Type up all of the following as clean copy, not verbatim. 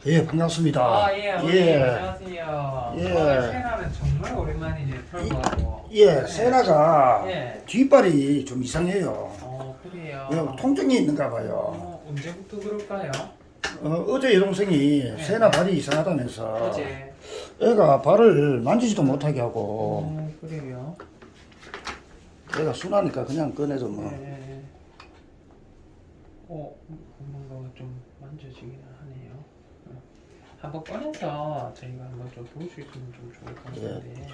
예, 반갑습니다. 예, 어머니, 예, 안녕하세요. 예. 오늘 세라는 정말 오랜만이네, 털고. 예, 세나가 예. 뒷발이 좀 이상해요. 그래요. 예, 통증이 있는가 봐요. 언제부터 그럴까요? 어제 여동생이 세나 발이 이상하다면서 어제. 애가 발을 만지지도 못하게 하고 그래요. 애가 순하니까 그냥 꺼내도 뭐. 네. 뭔가 좀 만져지긴 하네요. 한번 꺼내서 저희가 한번 좀 볼 수 있으면 좀 좋을 것 같은데.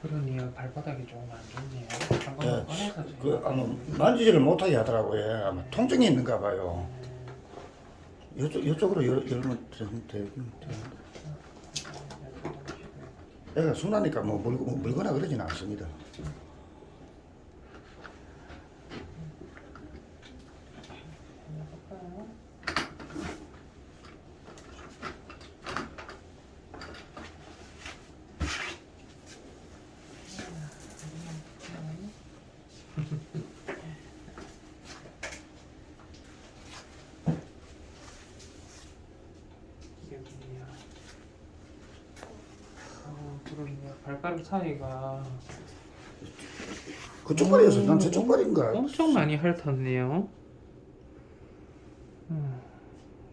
그러네요. 발바닥이 조금 안 좋네요. 한번 예, 꺼내서 그 아마 만지지를 못하게 하더라고요. 아마 통증이 있는가 봐요. 이쪽으로 열면 되긴 되는데. 애가 순하니까 뭐 물거나 그러진 않습니다. 여기요. 그러네요. 발가락 사이가 그쪽 발이어서 난 저쪽 발인가? 엄청 많이 핥았네요.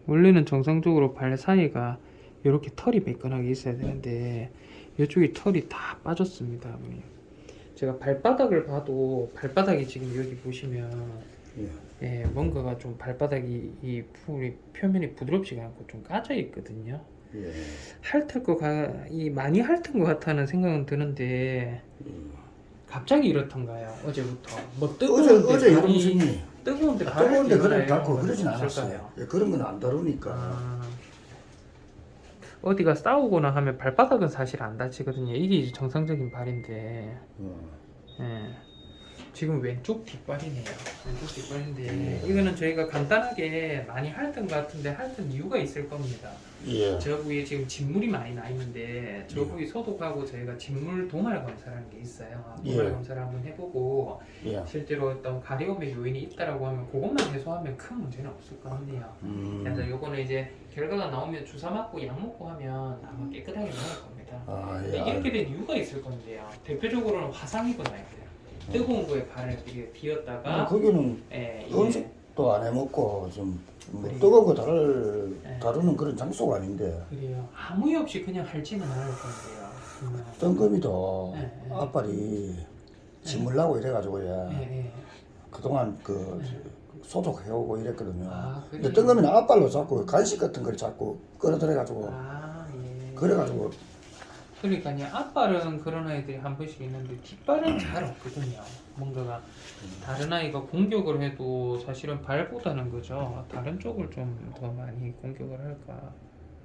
원래는 정상적으로 발 사이가 이렇게 털이 매끈하게 있어야 되는데 이쪽이 털이 다 빠졌습니다, 아버님. 제가 발바닥을 봐도 발바닥이 지금 여기 보시면 예. 뭔가가 좀 발바닥이 이 표면이 부드럽지가 않고 좀 까져 있거든요. 예. 많이 핥은 것 같다는 생각은 드는데 갑자기 이렇던가요? 어제부터 뭐 어제 여동생이 뜨거운데 뜨거운데 그래 발을 닿고 그러진 없을까요? 않았어요. 예, 그런 건 안 다루니까. 어디가 싸우거나 하면 발바닥은 사실 안 다치거든요. 이게 이제 정상적인 발인데 예. 지금 왼쪽 뒷발이네요. 왼쪽 뒷발인데 이거는 저희가 간단하게 많이 핥은 것 같은데 핥은 이유가 있을 겁니다. 예. 저 부위에 지금 진물이 많이 나 있는데 저 부위 소독하고 저희가 진물 도말 검사라는 게 있어요. 도말 검사를 한번 해보고 예. 실제로 어떤 가려움의 요인이 있다라고 하면 그것만 해소하면 큰 문제는 없을 것 같네요. 그래서 요거는 이제 결과가 나오면 주사 맞고 약 먹고 하면 아마 깨끗하게 나올 겁니다. 근데 이렇게 된 이유가 있을 건데요. 대표적으로는 화상이거나 있대요. 뜨거운 거에 발을 이렇게 디었다가 거기는 이제 음식도 안 해먹고 좀 그래요. 뜨거운 거 다루는 그런 장소가 아닌데 그래요. 아무 이유 없이 그냥 핥지는 않을 건데요. 뜬금이도 네. 앞발이 짓물라고 이래가지고 예. 그동안 소독해오고 이랬거든요. 근데 그래요? 뜬금이는 앞발로 자꾸 간식 같은 걸 자꾸 끌어들여가지고 예. 그래가지고 그러니까요. 앞발은 그런 아이들이 한 번씩 있는데 뒷발은 잘 없거든요. 뭔가가 다른 아이가 공격을 해도 사실은 발보다는 그죠. 다른 쪽을 좀 더 많이 공격을 할까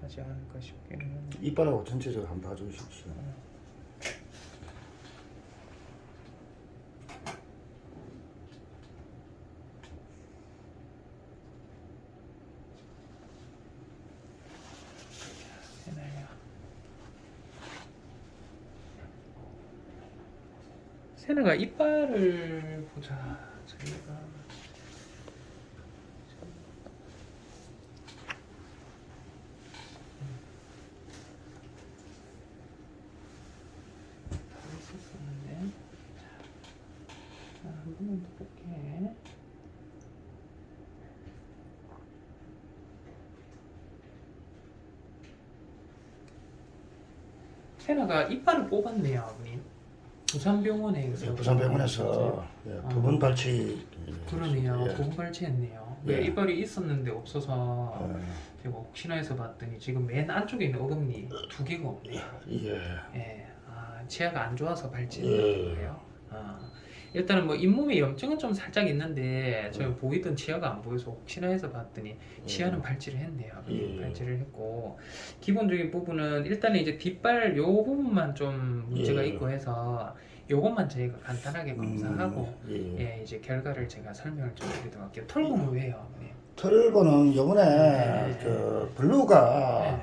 하지 않을까 싶기는 합니다. 이빨하고 전체적으로 한번 봐주십시오. 세나야. 세나가 이빨을 보자. 저희가 다 있었었는데. 자, 한 번만 더 볼게. 세나가 이빨을 뽑았네요, 아버님. 부산병원에서. 부산병원에서 부분 발치 그러네요. 예. 부분 발치했네요. 예. 이빨이 있었는데 없어서 제가 혹시나 해서 봤더니 지금 맨 안쪽에 있는 어금니 두 개가 없네요. 예. 예. 치아가 안 좋아서 발치는 예. 거예요. 일단은 뭐 잇몸에 염증은 좀 살짝 있는데 저희 보이던 치아가 안 보여서 혹시나 해서 봤더니 치아는 발치를 했네요. 발치를 했고 기본적인 부분은 일단은 이제 뒷발 요 부분만 좀 문제가 있고 해서 요것만 저희가 간단하게 검사하고 이제 결과를 제가 설명을 좀 드리도록 할게요. 털보는 왜요? 네. 털보는 요번에 그 블루가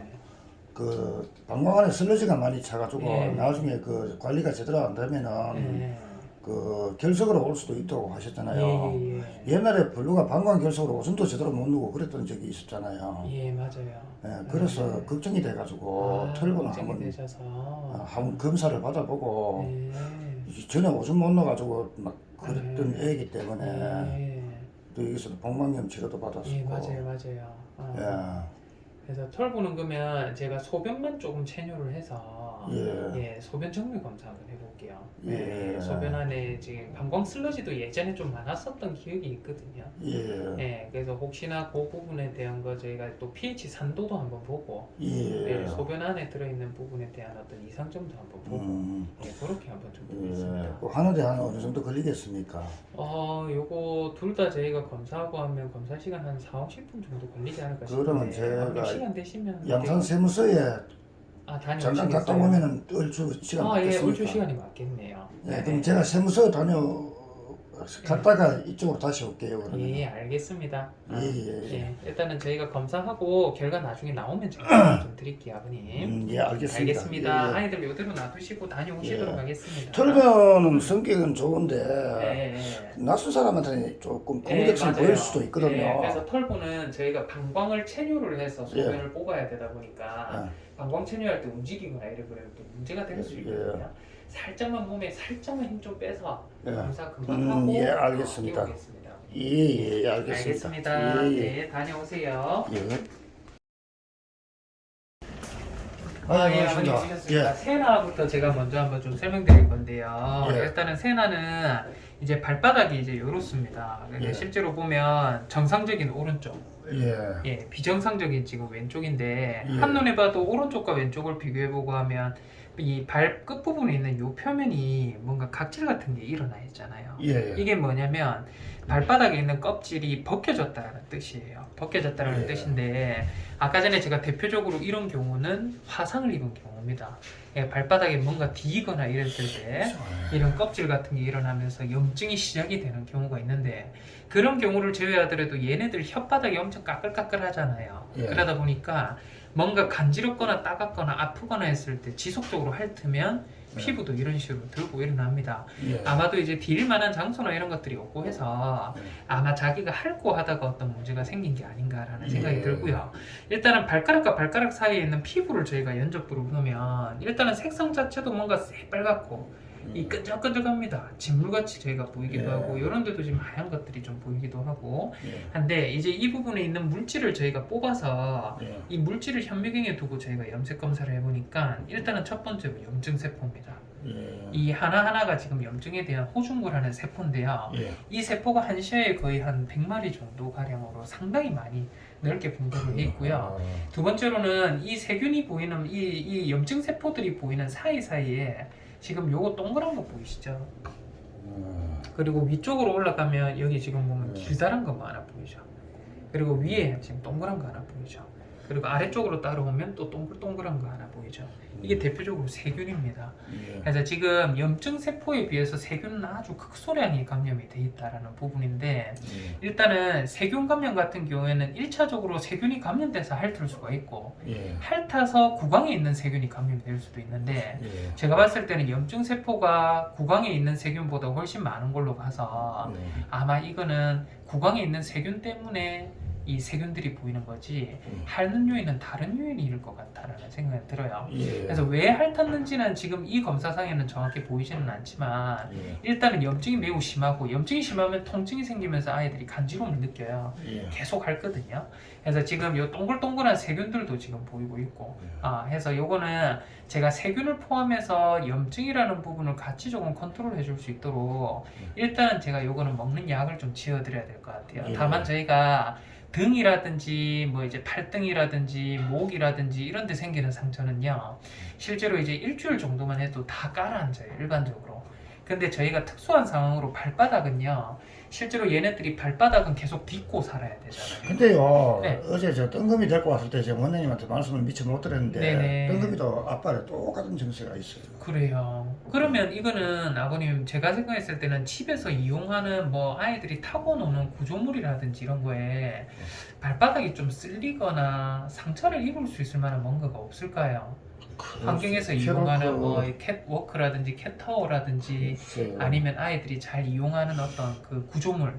그 방광 안에 슬러지가 많이 차가지고 나중에 그 관리가 제대로 안 되면은 그 그 결석으로 올 수도 있다고 하셨잖아요. 예. 옛날에 블루가 방광 결석으로 오줌도 제대로 못 누고 그랬던 적이 있었잖아요. 예, 맞아요. 예, 그래서 걱정이 돼가지고 털고는 걱정이 한번 되셔서. 한번 검사를 받아보고 네. 전에 오줌 못 넣어가지고 막 그랬던 네. 애이기 때문에 예. 또 여기서도 방광염 치료도 받았었고. 예, 맞아요. 예. 그래서 털 보는 거면 제가 소변만 조금 체뇨를 해서 예. 소변 정밀 검사 한번 해볼게요. 예. 소변 안에 지금 방광 슬러지도 예전에 좀 많았었던 기억이 있거든요. 예. 그래서 혹시나 그 부분에 대한 거 저희가 또 pH 산도도 한번 보고 예. 소변 안에 들어있는 부분에 대한 어떤 이상점도 한번 보고 그렇게 한번 좀 보겠습니다. 예. 그 하는데 한 어느 정도 걸리겠습니까? 요거 둘 다 저희가 검사하고 하면 검사 시간 한 4, 50분 정도 걸리지 않을까 싶은데 그러면 제가 시간 되시면 양산세무서에 다녀오시겠어요? 잠깐 갔다 오면은 얼추 시간 예, 맞겠습니까? 얼추 시간이 맞겠네요. 예, 그럼 제가 세무서 갔다가 이쪽으로 다시 올게요. 그러면. 예, 알겠습니다. 예. 일단은 저희가 검사하고 결과 나중에 나오면 제가 좀 드릴게요, 아버님. 예, 알겠습니다. 알겠습니다. 예. 아이들 이대로 놔두시고 다녀오시도록 예. 하겠습니다. 털면은 성격은 좋은데 예. 낯선 사람한테는 조금 예, 공격성이 맞아요. 보일 수도 있거든요. 예, 그래서 털보는 저희가 방광을 체뇨를 해서 소변을 뽑아야 되다 보니까 방광 체뇨할 때 움직이거나 이러면 또 문제가 될 수 있거든요. 살짝만 몸에 살짝만 힘 좀 빼서 검사 금방 하고 예, 알겠습니다. 이오겠습니다. 예, 알겠습니다. 알겠습니다. 예. 네, 다녀오세요. 예. 아버님 반갑습니다. 오셨습니다. 세나부터 제가 먼저 한번 좀 설명드릴 건데요. 예. 일단은 세나는 이제 발바닥이 이제 이렇습니다. 근데 예. 실제로 보면 정상적인 오른쪽, 예. 비정상적인 지금 왼쪽인데 예. 한눈에 봐도 오른쪽과 왼쪽을 비교해보고 하면 이 발 끝부분에 있는 이 표면이 뭔가 각질 같은 게 일어나 있잖아요. 예. 이게 뭐냐면 발바닥에 있는 껍질이 벗겨졌다는 뜻이에요. 벗겨졌다는 예. 뜻인데 아까 전에 제가 대표적으로 이런 경우는 화상을 입은 경우입니다. 발바닥에 뭔가 디거나 이랬을 때 이런 껍질 같은 게 일어나면서 염증이 시작이 되는 경우가 있는데 그런 경우를 제외하더라도 얘네들 혓바닥이 엄청 까끌까끌 하잖아요. 예. 그러다 보니까 뭔가 간지럽거나 따갑거나 아프거나 했을 때 지속적으로 핥으면 피부도 이런 식으로 들고 일어납니다. 예. 아마도 이제 딜 만한 장소나 이런 것들이 없고 해서 아마 자기가 핥고 하다가 어떤 문제가 생긴 게 아닌가라는 생각이 예. 들고요. 일단은 발가락과 발가락 사이에 있는 피부를 저희가 연접부로 보면 일단은 색상 자체도 뭔가 새빨갛고 이 끈적끈적합니다. 진물같이 저희가 보이기도 예. 하고 이런 데도 지금 하얀 것들이 좀 보이기도 하고 예. 한데 이제 이 부분에 있는 물질을 저희가 뽑아서 예. 이 물질을 현미경에 두고 저희가 염색 검사를 해보니까 일단은 첫 번째로 염증 세포입니다. 예. 이 하나하나가 지금 염증에 대한 호중을 하는 세포인데요. 예. 이 세포가 한 시야에 거의 한 100마리 정도 가량으로 상당히 많이 넓게 분포를 해 있고요. 두 번째로는 이 세균이 보이는 이 염증 세포들이 보이는 사이사이에 지금 요거 동그란 거 보이시죠? 그리고 위쪽으로 올라가면 여기 지금 보면 길다란 거 하나 보이죠? 그리고 위에 지금 동그란 거 하나 보이죠? 그리고 아래쪽으로 따라오면 또 동글동글한 거 하나 보이죠? 이게 대표적으로 세균입니다. 예. 그래서 지금 염증 세포에 비해서 세균은 아주 극소량이 감염이 돼 있다라는 부분인데 예. 일단은 세균 감염 같은 경우에는 1차적으로 세균이 감염돼서 핥을 수가 있고 예. 핥아서 구강에 있는 세균이 감염이 될 수도 있는데 예. 제가 봤을 때는 염증 세포가 구강에 있는 세균보다 훨씬 많은 걸로 봐서 아마 이거는 구강에 있는 세균 때문에 이 세균들이 보이는 거지 핥는 요인은 다른 요인일 것 같다라는 생각이 들어요. 예. 그래서 왜 핥았는지는 지금 이 검사상에는 정확히 보이지는 않지만 예. 일단은 염증이 매우 심하고 염증이 심하면 통증이 생기면서 아이들이 간지러움을 느껴요. 예. 계속 핥거든요. 그래서 지금 요 동글동글한 세균들도 지금 보이고 있고 해서 요거는 제가 세균을 포함해서 염증이라는 부분을 같이 조금 컨트롤 해줄 수 있도록 일단은 제가 요거는 먹는 약을 좀 지어드려야 될 것 같아요. 예. 다만 저희가 등이라든지 뭐 이제 팔등이라든지 목이라든지 이런 데 생기는 상처는요 실제로 이제 일주일 정도만 해도 다 가라앉아요 일반적으로. 근데 저희가 특수한 상황으로 발바닥은요 실제로 얘네들이 발바닥은 계속 딛고 살아야 되잖아요. 근데요, 네. 어제 저 뜬금이 데리고 왔을 때 제가 원장님한테 말씀을 미처 못 드렸는데 네네. 뜬금이도 아빠랑 똑같은 증세가 있어요. 그래요. 그러면 이거는 아버님 제가 생각했을 때는 집에서 이용하는 뭐 아이들이 타고 노는 구조물이라든지 이런 거에 발바닥이 좀 쓸리거나 상처를 입을 수 있을 만한 뭔가가 없을까요? 환경에서 이용하는 뭐 캣워크라든지 캣타워라든지 아니면 아이들이 잘 이용하는 어떤 그 구조물.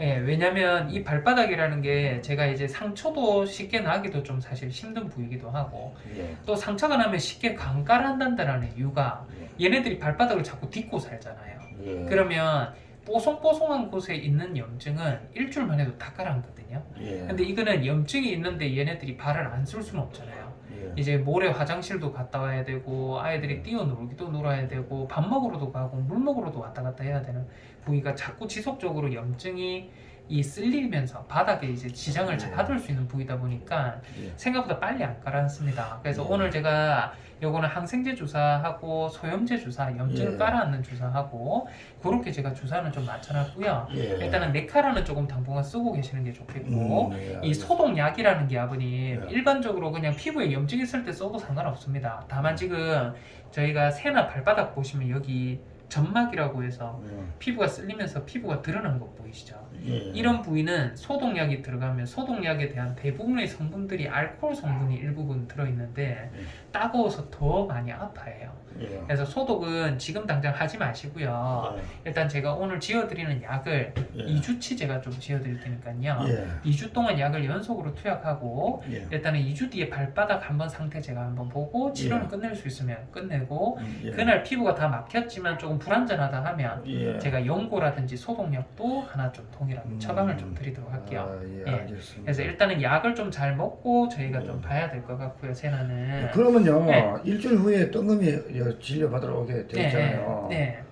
예, 왜냐면 이 발바닥이라는 게 제가 이제 상처도 쉽게 나기도 좀 사실 힘든 부위이기도 하고 예. 또 상처가 나면 쉽게 강깔한다는 이유가 얘네들이 발바닥을 자꾸 딛고 살잖아요. 예. 그러면 뽀송뽀송한 곳에 있는 염증은 일주일만 해도 다 가라앉거든요. 예. 근데 이거는 염증이 있는데 얘네들이 발을 안 쓸 수는 없잖아요. 예. 이제 모레 화장실도 갔다 와야 되고 아이들이 뛰어놀기도 놀아야 되고 밥 먹으러도 가고 물 먹으러도 왔다 갔다 해야 되는 부위가 자꾸 지속적으로 염증이 이 쓸리면서 바닥에 이제 지장을 받을 수 있는 부위다 보니까 예. 생각보다 빨리 안 가라앉습니다. 그래서 예. 오늘 제가 요거는 항생제 주사하고 소염제 주사, 염증을 예. 깔아앉는 주사하고 그렇게 제가 주사는 좀 맞춰놨고요. 예. 일단은 네카라는 조금 당분간 쓰고 계시는 게 좋겠고 예. 이 소독약이라는 게 아버님 예. 일반적으로 그냥 피부에 염증 있을 때 써도 상관없습니다. 다만 지금 저희가 새나 발바닥 보시면 여기 점막이라고 해서 피부가 쓸리면서 피부가 드러난 거 보이시죠? 예. 이런 부위는 소독약이 들어가면 소독약에 대한 대부분의 성분들이 알코올 성분이 일부분 들어있는데 따가워서 더 많이 아파해요. 예. 그래서 소독은 지금 당장 하지 마시고요. 일단 제가 오늘 지어드리는 약을 예. 2주치 제가 좀 지어드릴 테니까요. 예. 2주 동안 약을 연속으로 투약하고 예. 일단은 2주 뒤에 발바닥 한번 상태 제가 한번 보고 치료는 예. 끝낼 수 있으면 끝내고 예. 그날 피부가 다 막혔지만 조금 불안전하다 하면 예. 제가 연고라든지 소독약도 하나 좀 동일하게 처방을 좀 드리도록 할게요. 아, 예. 예. 알겠습니다. 그래서 일단은 약을 좀 잘 먹고 저희가 좀 봐야 될 것 같고요. 세나는 그러면요, 네. 일주일 후에 뜬금이 진료 받으러 오게 돼 있잖아요. 네.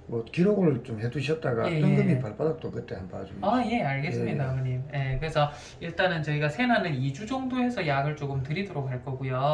뭐 기록을 좀 해두셨다가 예, 뜬금이 예. 발바닥도 그때 한번 봐주세요. 아, 예, 알겠습니다, 예, 예. 어머님. 예, 그래서 일단은 저희가 세나는 2주 정도 해서 약을 조금 드리도록 할 거고요.